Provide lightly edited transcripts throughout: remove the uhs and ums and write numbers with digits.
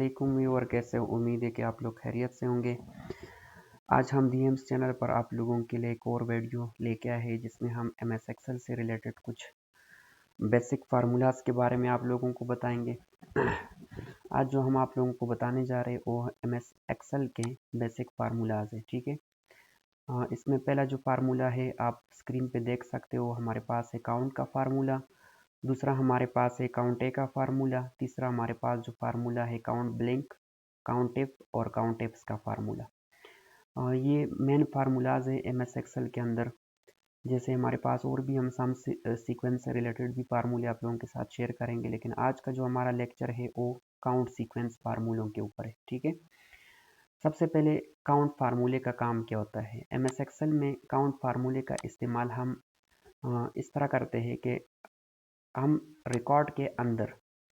वालेकुम व्यूअर, कैसे हो? उम्मीद है कि आप लोग खैरियत से होंगे। आज हम डीएम्स चैनल पर आप लोगों के लिए एक और वीडियो लेके आए हैं जिसमें हम एमएस एक्सेल से रिलेटेड कुछ बेसिक फार्मूलाज के बारे में आप लोगों को बताएंगे। आज जो हम आप लोगों को बताने जा रहे हैं वो एमएस एक्सेल के बेसिक फार्मूलाज है। ठीक है, इसमें पहला जो फार्मूला है आप स्क्रीन पे देख सकते हो। हमारे पास है काउंट का फार्मूला, दूसरा हमारे पास है काउंट ए का फार्मूला, तीसरा हमारे पास जो फार्मूला है काउंट ब्लैंक, काउंट एफ और काउंट एफ्स का फार्मूला। ये मेन फार्मूलाज है एमएस एक्सेल के अंदर। जैसे हमारे पास और भी हम सम सीक्वेंस से रिलेटेड भी फार्मूले आप लोगों के साथ शेयर करेंगे, लेकिन आज का जो हमारा लेक्चर है वो काउंट सीक्वेंस फार्मूलों के ऊपर है। ठीक है, सबसे पहले काउंट फार्मूले का काम क्या होता है। एमएस एक्सेल में काउंट फार्मूले का इस्तेमाल हम इस तरह करते हैं कि हम रिकॉर्ड के अंदर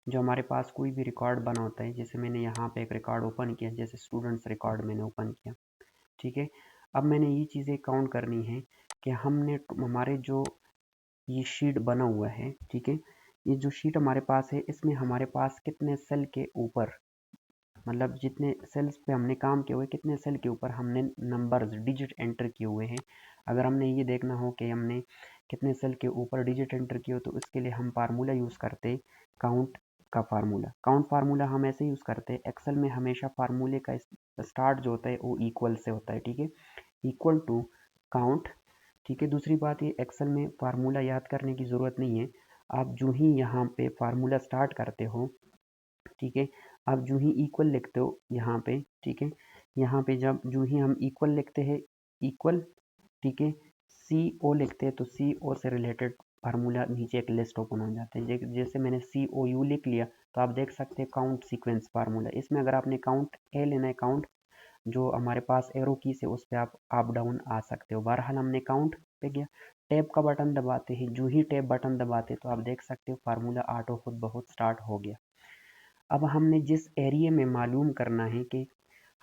जो हमारे पास कोई भी रिकॉर्ड बना होता है, जैसे मैंने यहाँ पे एक रिकॉर्ड ओपन किया, जैसे स्टूडेंट्स रिकॉर्ड मैंने ओपन किया। ठीक है, अब मैंने ये चीज़ें काउंट करनी है कि हमने हमारे जो ये शीट बना हुआ है, ठीक है, ये जो शीट हमारे पास है इसमें हमारे पास कितने सेल के ऊपर, मतलब जितने सेल्स पे हमने काम किया हुआ है कितने सेल के ऊपर हमने नंबर्स डिजिट एंटर किए हुए हैं। अगर हमने ये देखना हो कि हमने कितने सेल के ऊपर डिजिट एंटर किए हो तो इसके लिए हम फार्मूला यूज़ करते काउंट का फार्मूला। काउंट फार्मूला हम ऐसे यूज़ करते हैं, एक्सेल में हमेशा फार्मूले का स्टार्ट जो होता है वो इक्वल से होता है। ठीक है, इक्वल टू काउंट। ठीक है, दूसरी बात ये एक्सेल में फार्मूला याद करने की ज़रूरत नहीं है। आप जो ही यहाँ पे फार्मूला स्टार्ट करते हो, ठीक है, आप जो ही इक्वल लिखते हो यहाँ पे, ठीक है, यहाँ पे जब जो ही हम इक्वल लिखते हैं, इक्वल, ठीक है, सी ओ लिखते हैं तो सी ओ से रिलेटेड फार्मूला नीचे एक लिस्ट ओपन हो जाते हैं। जैसे मैंने सी ओ यू लिख लिया तो आप देख सकते हैं काउंट सीक्वेंस फार्मूला। इसमें अगर आपने काउंट ए लेना है, काउंट जो हमारे पास एरो की से उस पर आप अप डाउन आ सकते हो। बहरहाल हमने काउंट पे गया, टैब का बटन दबाते हैं, जो ही टैब बटन दबाते तो आप देख सकते हो फार्मूला ऑटो खुद बहुत स्टार्ट हो गया। अब हमने जिस एरिया में मालूम करना है कि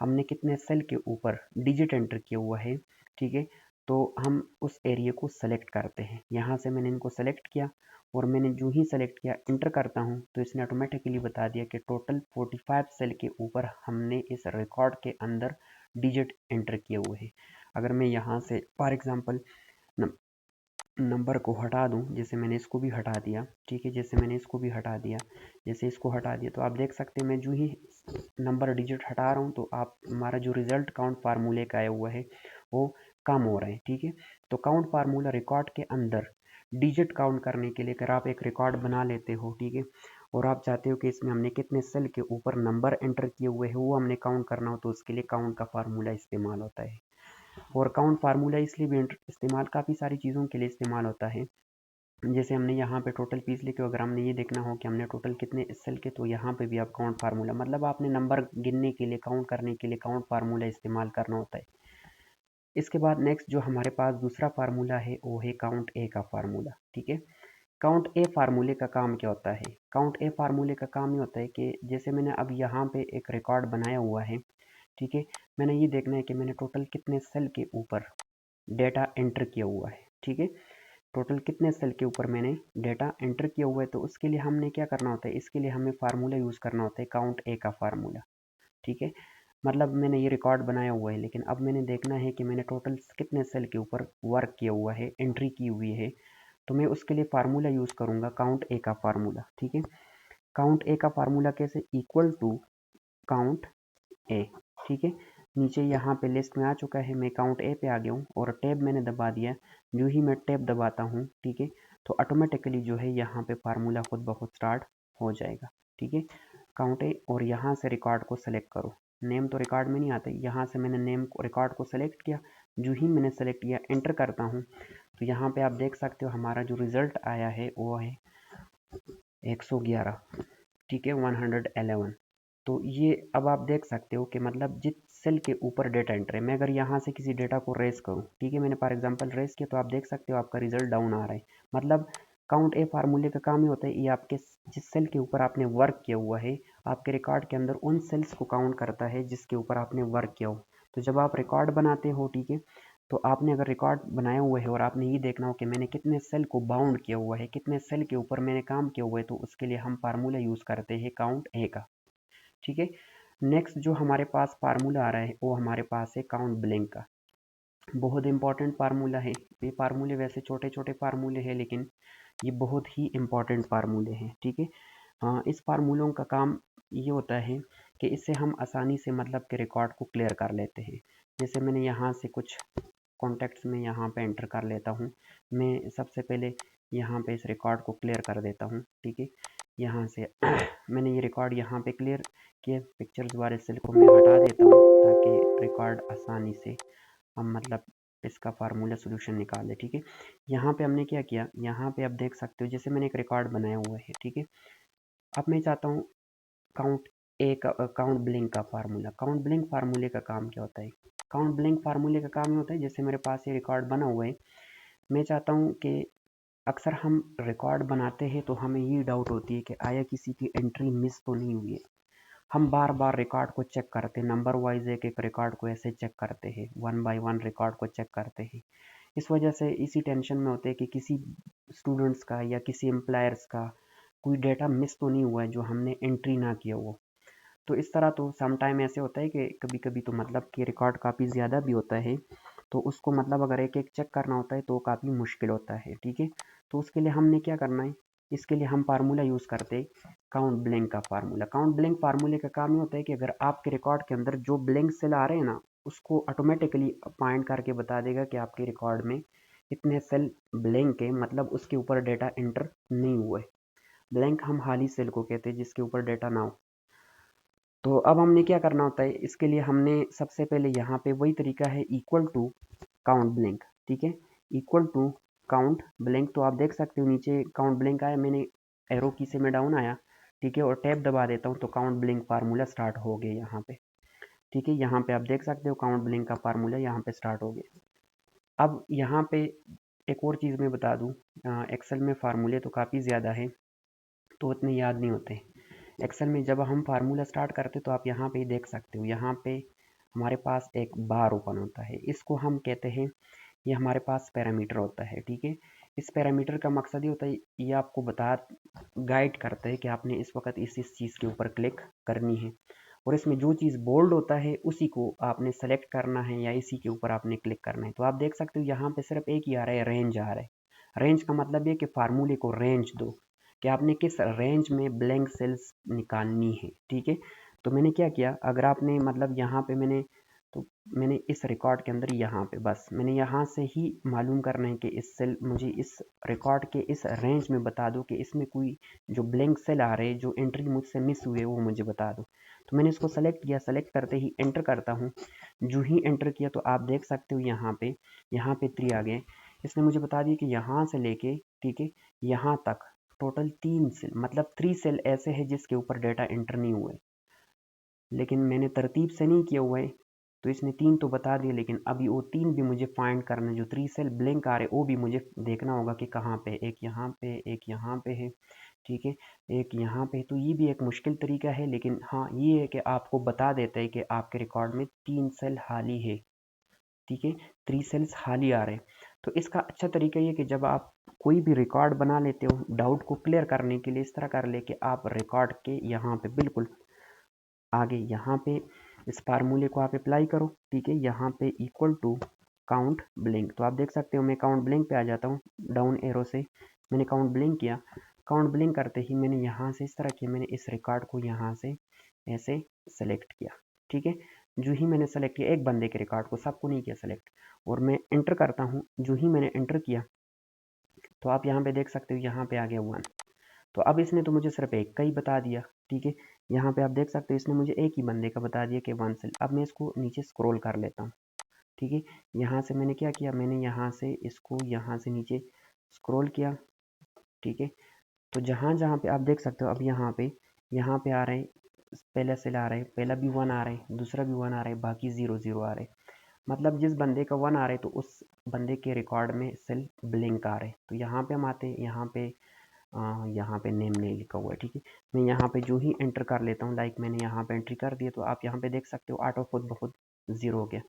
हमने कितने सेल के ऊपर डिजिट एंटर किया हुआ है, ठीक है, तो हम उस एरिया को सेलेक्ट करते हैं। यहाँ से मैंने इनको सेलेक्ट किया और मैंने जो ही सेलेक्ट किया इंटर करता हूँ तो इसने ऑटोमेटिकली बता दिया कि टोटल 45 सेल के ऊपर हमने इस रिकॉर्ड के अंदर डिजिट एंटर किए हुए हैं। अगर मैं यहाँ से फॉर एग्जांपल नंबर को हटा दूं, जैसे मैंने इसको भी हटा दिया, ठीक है, जैसे मैंने इसको भी हटा दिया, जैसे इसको हटा दिया, तो आप देख सकते हैं मैं जो ही नंबर डिजिट हटा रहा हूं तो आप हमारा जो रिजल्ट काउंट फार्मूले का आया हुआ है वो कम हो रहा है। ठीक है, तो काउंट फार्मूला रिकॉर्ड के अंदर डिजिट काउंट करने के लिए, अगर आप एक रिकॉर्ड बना लेते हो, ठीक है, और आप चाहते हो कि इसमें हमने कितने सेल के ऊपर नंबर एंटर किए हुए हैं वो हमने काउंट करना हो, तो उसके लिए काउंट का फार्मूला इस्तेमाल होता है। और काउंट फार्मूला इसलिए भी इस्तेमाल काफ़ी सारी चीज़ों के लिए इस्तेमाल होता है। जैसे हमने यहाँ पे टोटल पीस लिखे, अगर हमने ये देखना हो कि हमने टोटल कितने सेल के, तो यहाँ पे भी आप काउंट फार्मूला, मतलब आपने नंबर गिनने के लिए, काउंट करने के लिए काउंट फार्मूला इस्तेमाल करना होता है। इसके बाद नेक्स्ट जो हमारे पास दूसरा फार्मूला है वो है काउंट ए का फार्मूला। ठीक है, काउंट ए फार्मूले का काम क्या होता है। काउंट ए फार्मूले का काम ये होता है कि जैसे मैंने अब यहाँ पे एक रिकॉर्ड बनाया हुआ है, ठीक है, मैंने ये देखना है कि मैंने टोटल कितने सेल के ऊपर डेटा एंटर किया हुआ है। ठीक है, टोटल कितने सेल के ऊपर मैंने डेटा एंटर किया हुआ है, तो उसके लिए हमने क्या करना होता है, इसके लिए हमें फार्मूला यूज़ करना होता है काउंट ए का फार्मूला। ठीक है, मतलब मैंने ये रिकॉर्ड बनाया हुआ है, लेकिन अब मैंने देखना है कि मैंने टोटल कितने सेल के ऊपर वर्क किया हुआ है, एंट्री की हुई है, तो मैं उसके लिए फार्मूला यूज़ करूँगा काउंट ए का फार्मूला। ठीक है, काउंट ए का फार्मूला कैसे, इक्वल टू काउंट ए। ठीक है, नीचे यहाँ पे लिस्ट में आ चुका है, मैं काउंट ए पे आ गया हूँ और टैब मैंने दबा दिया। जो ही मैं टैब दबाता हूँ, ठीक है, तो ऑटोमेटिकली जो है यहाँ पे फार्मूला खुद ब खुद स्टार्ट हो जाएगा। ठीक है, काउंट ए और यहाँ से रिकॉर्ड को सेलेक्ट करो। नेम तो रिकॉर्ड में नहीं आता, यहाँ से मैंने नेम को, रिकॉर्ड को सेलेक्ट किया, जो ही मैंने सेलेक्ट किया एंटर करता हूँ तो यहाँ पे आप देख सकते हो हमारा जो रिजल्ट आया है वो है 111। ठीक है, 111। तो ये अब आप देख सकते हो कि मतलब जिस सेल के ऊपर डेटा एंटर है, मैं अगर यहाँ से किसी डेटा को रेस करूँ, ठीक है, मैंने फॉर एग्जांपल रेस किया, तो आप देख सकते हो आपका रिजल्ट डाउन आ रहा है। मतलब काउंट ए फार्मूले का काम ही होता है, ये आपके जिस सेल के ऊपर आपने वर्क किया हुआ है, आपके रिकॉर्ड के अंदर उन सेल्स को काउंट करता है जिसके ऊपर आपने वर्क किया हो। तो जब आप रिकॉर्ड बनाते हो, ठीक है, तो आपने अगर रिकॉर्ड बनाया हुआ है और आपने ये देखना हो कि मैंने कितने सेल को बाउंड किया हुआ है, कितने सेल के ऊपर मैंने काम किया हुआ है, तो उसके लिए हम फार्मूला यूज़ करते हैं काउंट ए का। ठीक है। नेक्स्ट जो हमारे पास फार्मूला आ रहा है वो हमारे पास है काउंट ब्लैंक का। बहुत इंपॉर्टेंट फार्मूला है। ये फार्मूले वैसे छोटे छोटे फार्मूले हैं लेकिन ये बहुत ही इम्पॉर्टेंट फार्मूले हैं। ठीक है। इस फार्मूलों का काम ये होता है कि इससे हम आसानी से मतलब के रिकॉर्ड को क्लियर कर लेते हैं। जैसे मैंने यहाँ से कुछ कॉन्टेक्ट्स में यहाँ पे एंटर कर लेता हूँ। मैं सबसे पहले यहाँ पे इस रिकॉर्ड को क्लियर कर देता हूँ। ठीक है। यहाँ से मैंने ये रिकॉर्ड यहाँ पे क्लियर किया। पिक्चर्स वाले सेल को मैं हटा देता हूँ ताकि रिकॉर्ड आसानी से हम मतलब इसका फार्मूला सोल्यूशन निकाल दे। ठीक है। यहाँ पे हमने क्या किया, यहाँ पे आप देख सकते हो जैसे मैंने एक रिकॉर्ड बनाया हुआ है। ठीक है। अब मैं चाहता हूँ काउंट काउंट ब्लैंक का फार्मूला। काउंट ब्लैंक फार्मूले का काम क्या होता है? काउंट ब्लैंक फार्मूले का काम ये होता है जैसे मेरे पास ये रिकॉर्ड बना हुआ है, मैं चाहता हूँ कि अक्सर हम रिकॉर्ड बनाते हैं तो हमें ये डाउट होती है कि आया किसी की एंट्री मिस तो नहीं हुई है। हम बार बार रिकॉर्ड को चेक करते हैं, नंबर वाइज एक एक रिकॉर्ड को ऐसे चेक करते हैं, वन बाय वन रिकॉर्ड को चेक करते हैं। इस वजह से इसी टेंशन में होते हैं कि किसी स्टूडेंट्स का या किसी एम्प्लॉयर्स का कोई डेटा मिस तो नहीं हुआ है जो हमने एंट्री ना किया हो। तो इस तरह तो सम टाइम ऐसे होता है कि कभी कभी तो मतलब कि रिकॉर्ड काफ़ी ज़्यादा भी होता है, तो उसको मतलब अगर एक एक चेक करना होता है तो काफ़ी मुश्किल होता है। ठीक है। तो उसके लिए हमने क्या करना है, इसके लिए हम फार्मूला यूज़ करते हैं काउंट ब्लैंक का फार्मूला। काउंट ब्लैंक फार्मूले का काम ये होता है कि अगर आपके रिकॉर्ड के अंदर जो ब्लैंक सेल आ रहे हैं ना, उसको ऑटोमेटिकली पॉइंट करके बता देगा कि आपके रिकॉर्ड में इतने सेल ब्लैंक है, मतलब उसके ऊपर डेटा एंटर नहीं हुआ है। ब्लैंक हम खाली सेल को कहते हैं जिसके ऊपर डेटा ना हो। तो अब हमने क्या करना होता है, इसके लिए हमने सबसे पहले यहाँ पे वही तरीका है, इक्वल टू काउंट ब्लैंक। ठीक है। Equal to count blank. तो आप देख सकते हो नीचे काउंट ब्लैंक आया, मैंने एरो की से मैं डाउन आया। ठीक है। और टैब दबा देता हूँ तो काउंट ब्लैंक फार्मूला स्टार्ट हो गया यहाँ पे। ठीक है। यहाँ पे आप देख सकते हो काउंट ब्लैंक का फार्मूला यहाँ पे स्टार्ट हो गया। अब यहाँ पे एक और चीज़ मैं बता दूँ, एक्सेल में फार्मूले तो काफ़ी ज़्यादा है तो उतने याद नहीं होते। एक्सेल में जब हम फार्मूला स्टार्ट करते तो आप यहाँ पे देख सकते हो, यहाँ पे हमारे पास एक बार ओपन होता है, इसको हम कहते हैं, ये हमारे पास पैरामीटर होता है। ठीक है। इस पैरामीटर का मकसद ये होता है, ये आपको बता गाइड करता है कि आपने इस वक्त इस चीज़ के ऊपर क्लिक करनी है, और इसमें जो चीज़ बोल्ड होता है उसी को आपने सेलेक्ट करना है या इसी के ऊपर आपने क्लिक करना है। तो आप देख सकते हो यहाँ पे सिर्फ एक ही आ रहा है, रेंज आ रहा है। रेंज का मतलब ये कि फार्मूले को रेंज दो कि आपने किस रेंज में ब्लैंक सेल्स निकालनी है। ठीक है। तो मैंने क्या किया, अगर आपने मतलब यहाँ पे मैंने इस रिकॉर्ड के अंदर यहाँ पे बस मैंने यहाँ से ही मालूम करना है कि इस सेल मुझे इस रिकॉर्ड के इस रेंज में बता दो कि इसमें कोई जो ब्लैंक सेल आ रहे हैं जो एंट्री मुझसे मिस हुए वो मुझे बता दो। तो मैंने इसको सेलेक्ट किया, सेलेक्ट करते ही एंटर करता हूँ। जो ही एंटर किया तो आप देख सकते हो यहाँ पे 3 आ गए। इसने मुझे बता दिया कि यहाँ से लेके, ठीक है, यहाँ तक टोटल 3 सेल, मतलब 3 सेल ऐसे हैं जिसके ऊपर डेटा एंटर नहीं हुए, लेकिन मैंने तरतीब से नहीं किया हुआ है तो इसने 3 तो बता दिए, लेकिन अभी वो 3 भी मुझे फाइंड करना, जो 3 सेल ब्लैंक आ रहे वो भी मुझे देखना होगा कि कहाँ पे, एक यहाँ पे, एक यहाँ पे है। ठीक है। एक यहाँ पे, तो ये भी एक मुश्किल तरीका है, लेकिन हाँ ये है कि आपको बता देता है कि आपके रिकॉर्ड में 3 सेल खाली है। ठीक है। 3 सेल्स खाली आ रहे हैं। तो इसका अच्छा तरीका ये कि जब आप कोई भी रिकॉर्ड बना लेते हो, डाउट को क्लियर करने के लिए इस तरह कर ले कि आप रिकॉर्ड के यहाँ पे बिल्कुल आगे यहाँ पे इस फार्मूले को आप अप्लाई करो। ठीक है। यहाँ पे इक्वल टू काउंट ब्लैंक, तो आप देख सकते हो मैं काउंट ब्लैंक पे आ जाता हूँ, डाउन एरो से मैंने काउंट ब्लैंक किया। काउंट ब्लैंक करते ही मैंने यहाँ से इस तरह किया, मैंने इस रिकॉर्ड को यहाँ से ऐसे सेलेक्ट किया। ठीक है। जो ही मैंने सेलेक्ट किया, एक बंदे के रिकॉर्ड को, सबको नहीं किया सेलेक्ट, और मैं एंटर करता हूँ। जो ही मैंने एंटर किया तो आप यहाँ पे देख सकते हो यहाँ पे आ गया 1। तो अब इसने तो मुझे सिर्फ एक का ही बता दिया। ठीक है। यहाँ पे आप देख सकते हो इसने मुझे एक ही बंदे का बता दिया कि 1 सेल। अब मैं इसको नीचे स्क्रॉल कर लेता हूँ। ठीक है। यहाँ से मैंने क्या किया, मैंने यहाँ से इसको यहाँ से नीचे स्क्रॉल किया। ठीक है। तो जहाँ जहाँ पे आप देख सकते हो, अब यहाँ पे आ रहे हैं, पहला सेल आ रहा है, पहला भी 1 आ रहा है, दूसरा भी 1 आ रहा है, बाकी 0 0 आ रहे हैं। मतलब जिस बंदे का 1 आ रहा है तो उस बंदे के रिकॉर्ड में सेल ब्लैंक आ रहे हैं। तो यहाँ पे हम आते हैं, यहाँ पे नेम नहीं लिखा हुआ है। ठीक है। मैं यहाँ पे जो ही एंटर कर लेता हूँ, लाइक मैंने यहाँ पे एंट्री कर दिया, तो आप यहाँ पे देख सकते हो ऑटो खुद ब खुद 0 हो गया।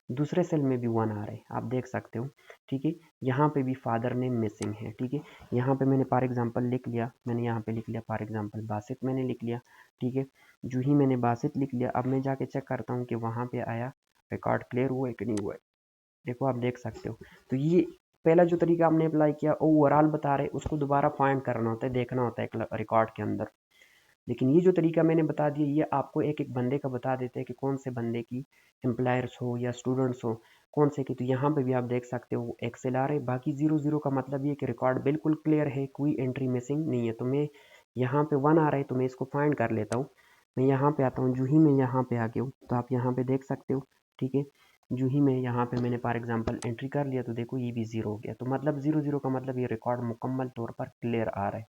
दूसरे सेल में भी 1 आ रहा है, आप देख सकते हो। ठीक है, यहाँ पे भी फादर नेम मिसिंग है। ठीक है, यहाँ पे मैंने फॉर एग्जांपल लिख लिया, मैंने यहाँ पे लिख लिया फॉर एग्जांपल बासित मैंने लिख लिया। ठीक है, जो ही मैंने बासित लिख लिया, अब मैं जाके चेक करता हूँ कि वहाँ पे आया रिकॉर्ड क्लियर हुआ है कि नहीं हुआ है। देखो आप देख सकते हो। तो ये पहला जो तरीका आपने अप्लाई किया ओवरऑल बता रहे, उसको दोबारा फाइंड करना होता है, देखना होता है एक रिकॉर्ड के अंदर। लेकिन ये जो तरीका मैंने बता दिया, ये आपको एक एक बंदे का बता देते हैं कि कौन से बंदे की एम्प्लॉयर्स हो या स्टूडेंट्स हो, कौन से की। तो यहाँ पे भी आप देख सकते हो एक्सेल आ रहे, बाकी 0 0 का मतलब ये कि रिकॉर्ड बिल्कुल क्लियर है, कोई एंट्री मिसिंग नहीं है। तो मैं यहाँ पे 1 आ रहा है, तो मैं इसको फाइंड कर लेता हूँ। मैं यहाँ पे आता हूँ, जो ही मैं यहाँ पे आ गया हूँ, तो आप यहाँ पे देख सकते हो। ठीक है, जो ही मैं यहाँ पे मैंने फॉर एग्जाम्पल एंट्री कर लिया, तो देखो ये भी 0 हो गया। तो मतलब 0 0 का मतलब ये रिकॉर्ड मुकम्मल तौर पर क्लियर आ रहा है।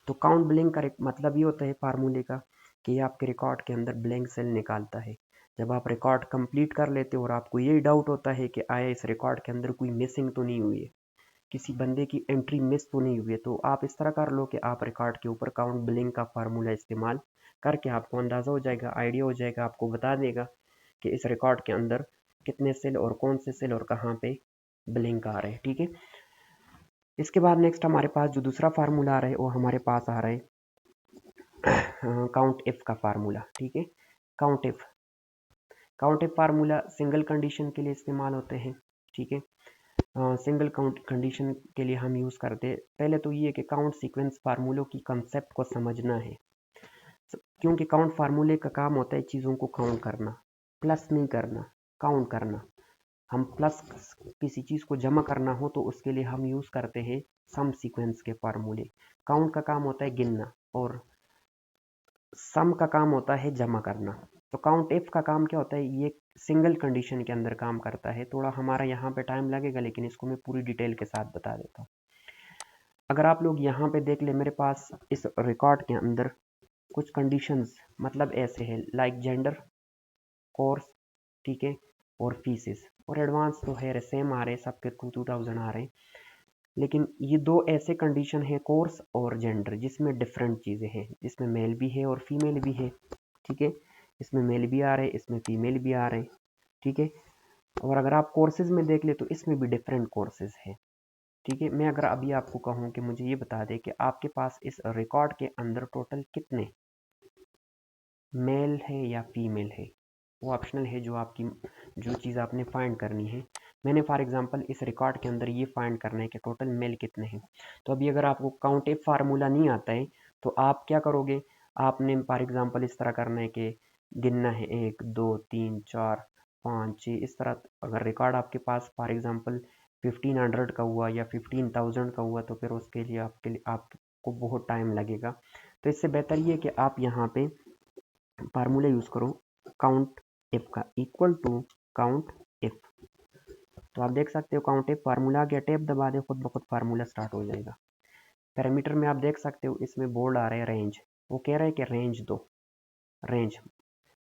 तो काउंट ब्लैंक का मतलब ये होता है फार्मूले का कि ये आपके रिकॉर्ड के अंदर ब्लैंक सेल निकालता है। जब आप रिकॉर्ड कंप्लीट कर लेते हो और आपको यही डाउट होता है कि आया इस रिकॉर्ड के अंदर कोई मिसिंग तो नहीं हुई है, किसी बंदे की एंट्री मिस तो नहीं हुई है, तो आप इस तरह कर लो कि आप रिकॉर्ड के ऊपर काउंट ब्लैंक का फार्मूला इस्तेमाल करके आपको अंदाज़ा हो जाएगा, आइडिया हो जाएगा, आपको बता देगा कि इस रिकॉर्ड के अंदर कितने सेल और कौन से सेल और कहाँ पे ब्लैंक आ रहे हैं। ठीक है, इसके बाद नेक्स्ट हमारे पास जो दूसरा फार्मूला आ रहा है वो हमारे पास आ रहा है काउंट इफ का फार्मूला। ठीक है, count if formula single condition के लिए इस्तेमाल होते हैं। ठीक है, सिंगल काउंट कंडीशन के लिए हम यूज़ करते हैं। पहले तो ये कि काउंट सीक्वेंस फार्मूलों की कंसेप्ट को समझना है, क्योंकि काउंट फार्मूले का काम होता है चीज़ों को काउंट करना, प्लस नहीं करना, काउंट करना। हम प्लस किसी चीज़ को जमा करना हो तो उसके लिए हम यूज़ करते हैं सम सीक्वेंस के फार्मूले। काउंट का काम होता है गिनना और सम का काम होता है जमा करना। तो काउंट इफ का काम क्या होता है, ये सिंगल कंडीशन के अंदर काम करता है। थोड़ा हमारा यहाँ पे टाइम लगेगा, लेकिन इसको मैं पूरी डिटेल के साथ बता देता हूँ। अगर आप लोग यहाँ पे देख ले, मेरे पास इस रिकॉर्ड के अंदर कुछ कंडीशंस मतलब ऐसे है, लाइक जेंडर, कोर्स, ठीक है, और फीसिस, और एडवांस तो है सेम आ रहे, सबके 2000 आ रहे हैं। लेकिन ये दो ऐसे कंडीशन है, कोर्स और जेंडर, जिसमें डिफरेंट चीज़ें हैं, जिसमें मेल भी है और फीमेल भी है। ठीक है, इसमें मेल भी आ रहे, इसमें फीमेल भी आ रहे। ठीक है, और अगर आप कोर्सेज में देख ले तो इसमें भी डिफरेंट कोर्सेज है। ठीक है, मैं अगर अभी आपको कहूँ कि मुझे ये बता दे कि आपके पास इस रिकॉर्ड के अंदर टोटल कितने मेल है या फीमेल है, वो ऑप्शनल है, जो आपकी जो चीज़ आपने फाइंड करनी है। मैंने फॉर एग्जांपल इस रिकॉर्ड के अंदर ये फाइंड करना है कि टोटल मेल कितने हैं। तो अभी अगर आपको काउंट इफ फार्मूला नहीं आता है तो आप क्या करोगे, आपने फॉर एग्जांपल इस तरह करना है कि गिनना है 1 2 3 4 5 6 इस तरह। अगर रिकॉर्ड आपके पास फॉर एग्जांपल 1500 का हुआ या 15000 का हुआ तो फिर उसके लिए आपको बहुत टाइम लगेगा। तो इससे बेहतर ये कि आप यहाँ पे फार्मूला यूज करो काउंट इफ का, इक्वल टू काउंट इफ। तो आप देख सकते हो काउंट इफ फार्मूला के टैब दबा दे, खुद ब खुद फार्मूला स्टार्ट हो जाएगा। पैरामीटर में आप देख सकते हो इसमें बोर्ड आ रहा है रेंज, वो कह रहा है कि रेंज दो, रेंज।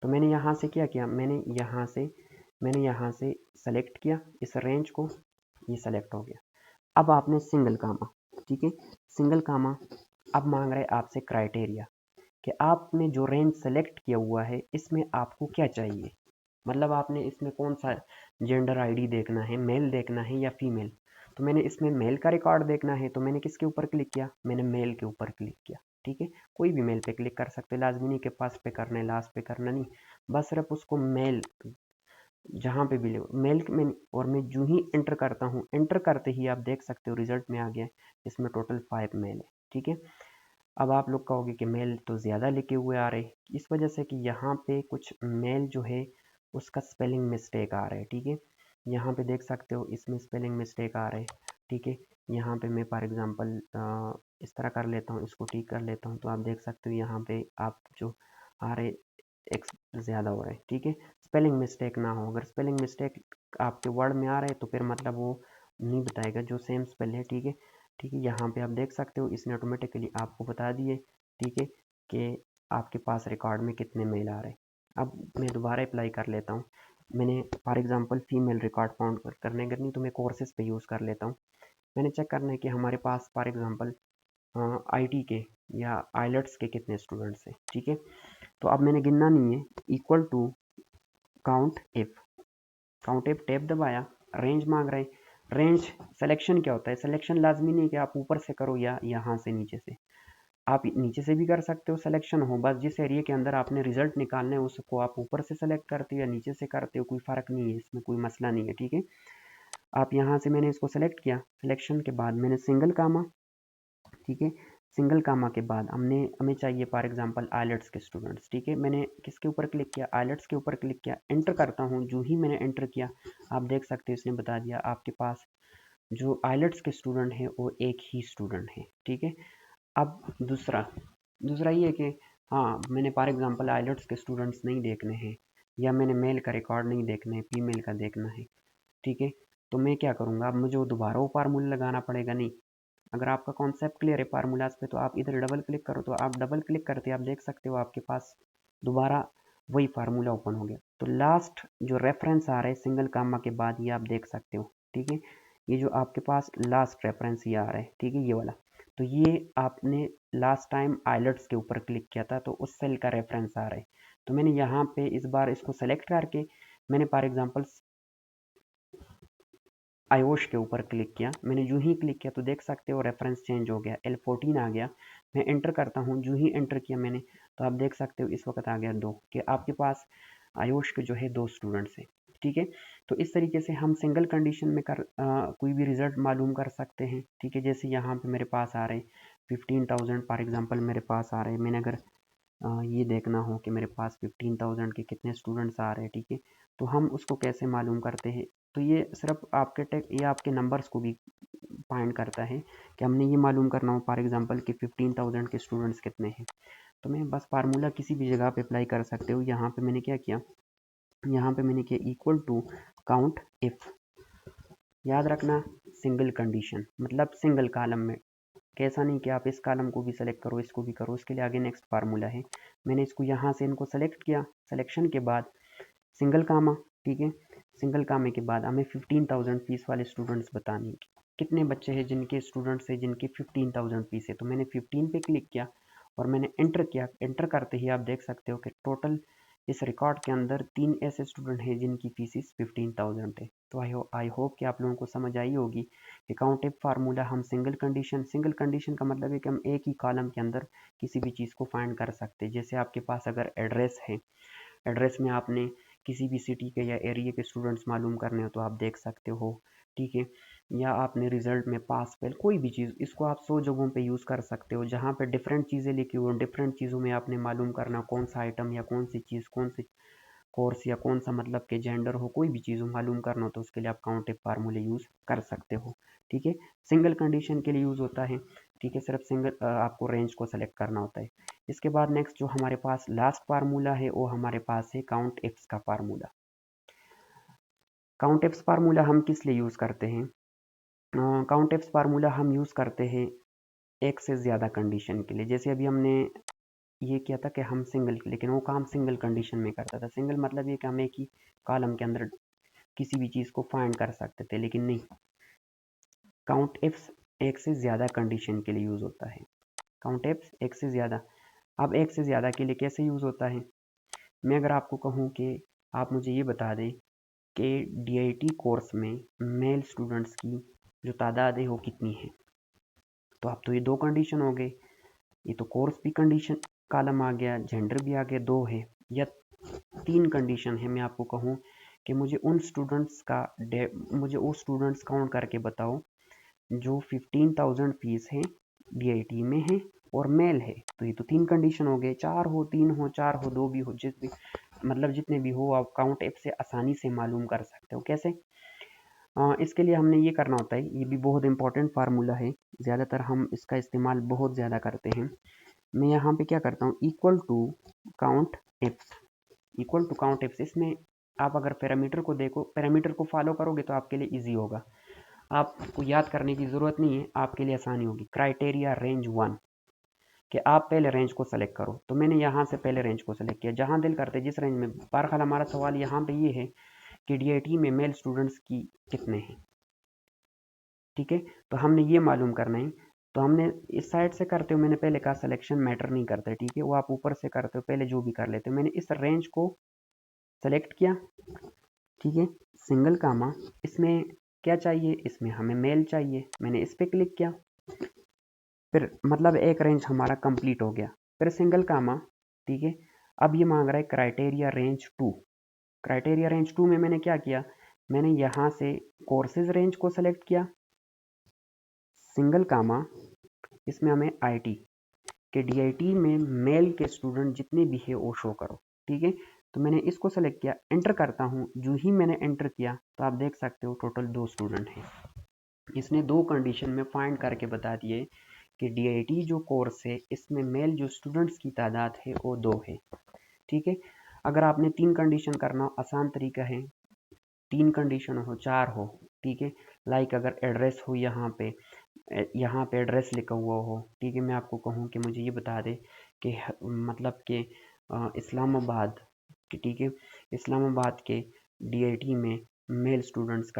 तो मैंने यहाँ से क्या किया, मैंने यहाँ से सेलेक्ट किया इस रेंज को, ये सेलेक्ट हो गया। अब आपने सिंगल कामा, ठीक है, सिंगल कामा। अब मांग रहा है आपसे क्राइटेरिया कि आपने जो रेंज सेलेक्ट किया हुआ है इसमें आपको क्या चाहिए, मतलब आपने इसमें कौन सा जेंडर आईडी देखना है, मेल देखना है या फीमेल। तो मैंने इसमें मेल का रिकॉर्ड देखना है, तो मैंने किसके ऊपर क्लिक किया, मैंने मेल के ऊपर क्लिक किया। ठीक है, कोई भी मेल पे क्लिक कर सकते, लाजमी नहीं कि फर्स्ट पे करना है लास्ट पे करना नहीं, बस सिर्फ उसको मेल जहाँ पे भी ले मेल में। और मैं जो ही एंटर करता हूँ, एंटर करते ही आप देख सकते हो रिजल्ट में आ गया, इसमें टोटल 5 मेल है। ठीक है, अब आप लोग कहोगे कि मेल तो ज़्यादा लिखे हुए आ रहे, इस वजह से कि यहाँ पे कुछ मेल जो है उसका स्पेलिंग मिस्टेक आ रहा है। ठीक है, यहाँ पे देख सकते हो इसमें स्पेलिंग मिस्टेक आ रहे हैं। ठीक है, यहाँ पे मैं फॉर एग्जांपल इस तरह कर लेता हूँ, इसको ठीक कर लेता हूँ, तो आप देख सकते हो यहाँ पे आप जो आ रहे एक्स ज़्यादा हो रहा है। ठीक है, स्पेलिंग मिस्टेक ना हो, अगर स्पेलिंग मिस्टेक आपके वर्ड में आ रहा है तो फिर मतलब वो नहीं बताएगा जो सेम स्पेल है। ठीक है, ठीक है, यहाँ पे आप देख सकते हो इसने ऑटोमेटिकली आपको बता दिए। ठीक है, कि आपके पास रिकॉर्ड में कितने मेल आ रहे हैं। अब मैं दोबारा अप्लाई कर लेता हूँ, मैंने for example female record found करने करनी, तो मैं कोर्सेज पे यूज़ कर लेता हूँ। मैंने चेक करना है कि हमारे पास फॉर एग्जांपल आईटी के या आइलेट्स के कितने स्टूडेंट्स हैं। ठीक है, तो अब मैंने गिनना नहीं है, equal to count if count if tab दबाया, रेंज मांग रहे हैं। रेंज सिलेक्शन क्या होता है? सिलेक्शन लाजमी नहीं कि आप ऊपर से करो या यहाँ से नीचे से, आप नीचे से भी कर सकते हो सिलेक्शन हो, बस जिस एरिया के अंदर आपने रिजल्ट निकालना है उसको आप ऊपर से सेलेक्ट करते हो या नीचे से करते हो, कोई फ़र्क नहीं है, इसमें कोई मसला नहीं है। ठीक है, आप यहाँ से मैंने इसको सेलेक्ट किया, सिलेक्शन के बाद मैंने सिंगल कामा, ठीक है, सिंगल कामा के बाद हमें चाहिए फॉर एग्जांपल आइलेट्स के स्टूडेंट्स। ठीक है, मैंने किसके ऊपर क्लिक किया? आइलेट्स के ऊपर क्लिक किया, एंटर करता हूँ। जो ही मैंने एंटर किया आप देख सकते हो इसने बता दिया आपके पास जो आइलेट्स के स्टूडेंट हैं वो एक ही स्टूडेंट है। ठीक है, अब दूसरा ये है कि हाँ मैंने फॉर एग्जांपल आइलेट्स के स्टूडेंट्स नहीं देखने हैं या मैंने मेल का रिकॉर्ड नहीं देखना है, फीमेल का देखना है। ठीक है, तो मैं क्या करूँगा? अब मुझे वो दोबारा वो फार्मूला लगाना पड़ेगा नहीं। अगर आपका कॉन्सेप्ट क्लियर है फार्मूलाज पे तो आप इधर डबल क्लिक करो, तो आप डबल क्लिक करते आप देख सकते हो आपके पास दोबारा वही फार्मूला ओपन हो गया। तो लास्ट जो रेफरेंस आ रहा है सिंगल कामा के बाद ये आप देख सकते हो। ठीक है, ये जो आपके पास लास्ट रेफरेंस ये आ रहा है, ठीक है, ये वाला, तो ये आपने लास्ट टाइम आइलेट्स के ऊपर क्लिक किया था तो उस सेल का रेफरेंस आ रहा है। तो मैंने यहाँ पे इस बार इसको सेलेक्ट करके मैंने फॉर एग्जांपल आयोश के ऊपर क्लिक किया। मैंने जो ही क्लिक किया तो देख सकते हो रेफरेंस चेंज हो गया, L14 आ गया। मैं एंटर करता हूँ, जो ही एंटर किया मैंने तो आप देख सकते हो इस वक्त आ गया 2, कि आपके पास आयुष के जो है 2 स्टूडेंट्स हैं। ठीक है, तो इस तरीके से हम सिंगल कंडीशन में कोई भी रिजल्ट मालूम कर सकते हैं। ठीक है, जैसे यहाँ पे मेरे पास आ रहे 15,000 फॉर एग्जांपल मेरे पास आ रहे हैं। मैंने अगर ये देखना हो कि मेरे पास 15,000 के कितने स्टूडेंट्स आ रहे हैं, ठीक है, तो हम उसको कैसे मालूम करते हैं? तो ये सिर्फ ये आपके नंबर्स को भी फाइंड करता है कि हमने ये मालूम करना हो फॉर एग्जांपल कि 15,000 के स्टूडेंट्स कितने हैं। तो मैं बस फार्मूला किसी भी जगह पे अप्लाई कर सकते हो। यहाँ पे मैंने क्या किया, यहाँ पे मैंने किया इक्वल टू काउंट इफ, याद रखना सिंगल कंडीशन मतलब सिंगल कॉलम में, कैसा नहीं कि आप इस कॉलम को भी सेलेक्ट करो इसको भी करो, उसके लिए आगे नेक्स्ट फार्मूला है। मैंने इसको यहाँ से इनको सेलेक्ट किया, सिलेक्शन के बाद सिंगल कामा, ठीक है, सिंगल कामे के बाद हमें 15,000 फीस वाले स्टूडेंट्स बताने हैं। कितने बच्चे हैं जिनके स्टूडेंट्स हैं जिनकी 15,000 फीस है, तो मैंने 15 पे क्लिक किया और मैंने एंटर किया। एंटर करते ही आप देख सकते हो कि टोटल इस रिकॉर्ड के अंदर 3 ऐसे स्टूडेंट हैं जिनकी फीस 15,000 है। तो आई होप कि आप लोगों को समझ आई होगी कि काउंट इफ फार्मूला हम सिंगल कंडीशन का मतलब है कि हम एक ही कॉलम के अंदर किसी भी चीज़ को फाइंड कर सकते हैं। जैसे आपके पास अगर एड्रेस है, एड्रेस में आपने किसी भी सिटी के या एरिया के स्टूडेंट्स मालूम करने हो तो आप देख सकते हो। ठीक है, या आपने रिजल्ट में पास फेल कोई भी चीज़, इसको आप 100 जगहों पे यूज़ कर सकते हो जहाँ पे डिफरेंट चीज़ें लिखी हो, डिफरेंट चीज़ों में आपने मालूम करना कौन सा आइटम या कौन सी चीज़, कौन सी कोर्स या कौन सा मतलब के जेंडर हो, कोई भी चीज़ हो मालूम करना हो तो उसके लिए आप काउंट इफ फार्मूले यूज़ कर सकते हो। ठीक है, सिंगल कंडीशन के लिए यूज़ होता है। ठीक है, सिर्फ सिंगल आपको रेंज को सेलेक्ट करना होता है। इसके बाद नेक्स्ट जो हमारे पास लास्ट फार्मूला है वो हमारे पास है काउंट इफ्स का फार्मूला। काउंट इफ्स फार्मूला हम किस लिए यूज़ करते हैं? काउंट इफ्स फार्मूला हम यूज़ करते हैं एक से ज़्यादा कंडीशन के लिए। जैसे अभी हमने ये किया था कि हम सिंगल, लेकिन वो काम सिंगल कंडीशन में करता था। सिंगल मतलब ये कि हम एक ही कॉलम के अंदर किसी भी चीज़ को फाइंड कर सकते थे, लेकिन नहीं, काउंट इफ्स एक से ज़्यादा कंडीशन के लिए यूज़ होता है। काउंट इफ्स एक से ज़्यादा, अब एक से ज़्यादा के लिए कैसे यूज़ होता है? मैं अगर आपको कहूँ कि आप मुझे ये बता दें कि DIT कोर्स में मेल स्टूडेंट्स की जो तादाद है वो कितनी है, तो अब तो ये 2 कंडीशन हो गए, ये तो कोर्स भी कंडीशन कॉलम आ गया, जेंडर भी आ गया, 2 है, या 3 कंडीशन है। मैं आपको कहूँ कि मुझे उन स्टूडेंट्स का मुझे वो स्टूडेंट्स काउंट करके बताओ जो 15,000 फीस है, DIT में है और मेल है, तो ये तो 3 कंडीशन हो गए। 4 हो, 3 हो, 4 हो, 2 भी हो, जिस भी मतलब जितने भी हो आप काउंट ऐप से आसानी से मालूम कर सकते हो। कैसे? इसके लिए हमने ये करना होता है, ये भी बहुत इंपॉर्टेंट फार्मूला है, ज़्यादातर हम इसका इस्तेमाल बहुत ज़्यादा करते हैं। मैं यहाँ पे क्या करता हूँ, equal to count ifs, equal to count ifs. इसमें आप अगर पैरामीटर को देखो, पैरामीटर को फॉलो करोगे तो आपके लिए इजी होगा, आपको याद करने की ज़रूरत नहीं है, आपके लिए आसानी होगी। क्राइटेरिया रेंज 1 कि आप पहले रेंज को सेलेक्ट करो, तो मैंने यहाँ से पहले रेंज को सेलेक्ट किया, जहाँ दिल करते जिस रेंज में। बहरहाल हमारा सवाल यहाँ पे ये है कि DIT में मेल स्टूडेंट्स की कितने हैं। ठीक है, तो हमने ये मालूम करना है, तो हमने इस साइड से करते हो, मैंने पहले कहा सिलेक्शन मैटर नहीं करता है, ठीक है, वो आप ऊपर से करते हो, पहले जो भी कर लेते हो। मैंने इस रेंज को सेलेक्ट किया, ठीक है। सिंगल कामा, इसमें क्या चाहिए, इसमें हमें मेल चाहिए, मैंने इस पर क्लिक किया, फिर मतलब एक रेंज हमारा कंप्लीट हो गया। फिर सिंगल कामा, ठीक है। अब ये मांग रहा है क्राइटेरिया रेंज 2। क्राइटेरिया रेंज 2 में मैंने क्या किया, मैंने यहाँ से कोर्सेज रेंज को सेलेक्ट किया, सिंगल कामा, इसमें हमें आईटी के डीआईटी में मेल के स्टूडेंट जितने भी है वो शो करो, ठीक है। तो मैंने इसको सेलेक्ट किया, एंटर करता हूँ। जो ही मैंने एंटर किया तो आप देख सकते हो टोटल 2 स्टूडेंट हैं। इसने 2 कंडीशन में फाइंड करके बता दिए कि डीआईटी जो कोर्स है इसमें मेल जो स्टूडेंट्स की तादाद है वो 2 है, ठीक है। अगर आपने 3 कंडीशन करना हो, आसान तरीका है, 3 कंडीशन हो, 4 हो, ठीक है। लाइक अगर एड्रेस हो, यहाँ पे एड्रेस लिखा हुआ हो, ठीक है। मैं आपको कहूँ कि मुझे ये बता दे कि मतलब कि इस्लामाबाद, ठीक है, इस्लामाबाद के डीआईटी में मेल स्टूडेंट्स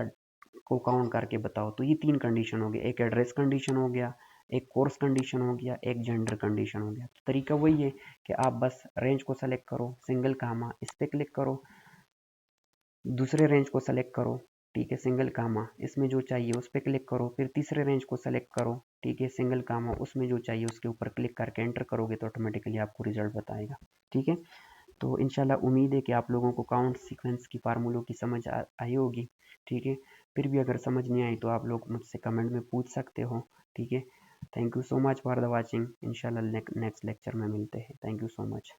को काउंट करके बताओ, तो ये 3 कंडीशन हो गए। एक एड्रेस कंडीशन हो गया, एक कोर्स कंडीशन हो गया, एक जेंडर कंडीशन हो गया। तो तरीका वही है कि आप बस रेंज को सेलेक्ट करो, सिंगल कामा, इस पर क्लिक करो, दूसरे रेंज को सेलेक्ट करो, ठीक है, सिंगल कामा, इसमें जो चाहिए उस पर क्लिक करो, फिर तीसरे रेंज को सेलेक्ट करो, ठीक है, सिंगल कामा, उसमें जो चाहिए उसके ऊपर क्लिक करके एंटर करोगे तो ऑटोमेटिकली आपको रिजल्ट बताएगा, ठीक है। तो इंशाल्लाह उम्मीद है कि आप लोगों को काउंट सीक्वेंस की फार्मूलों की समझ आई होगी, ठीक है। फिर भी अगर समझ नहीं आई तो आप लोग मुझसे कमेंट में पूछ सकते हो, ठीक है। Thank you so much for the watching. इंशाल्लाह नेक्स्ट लेक्चर में मिलते हैं। Thank you so much.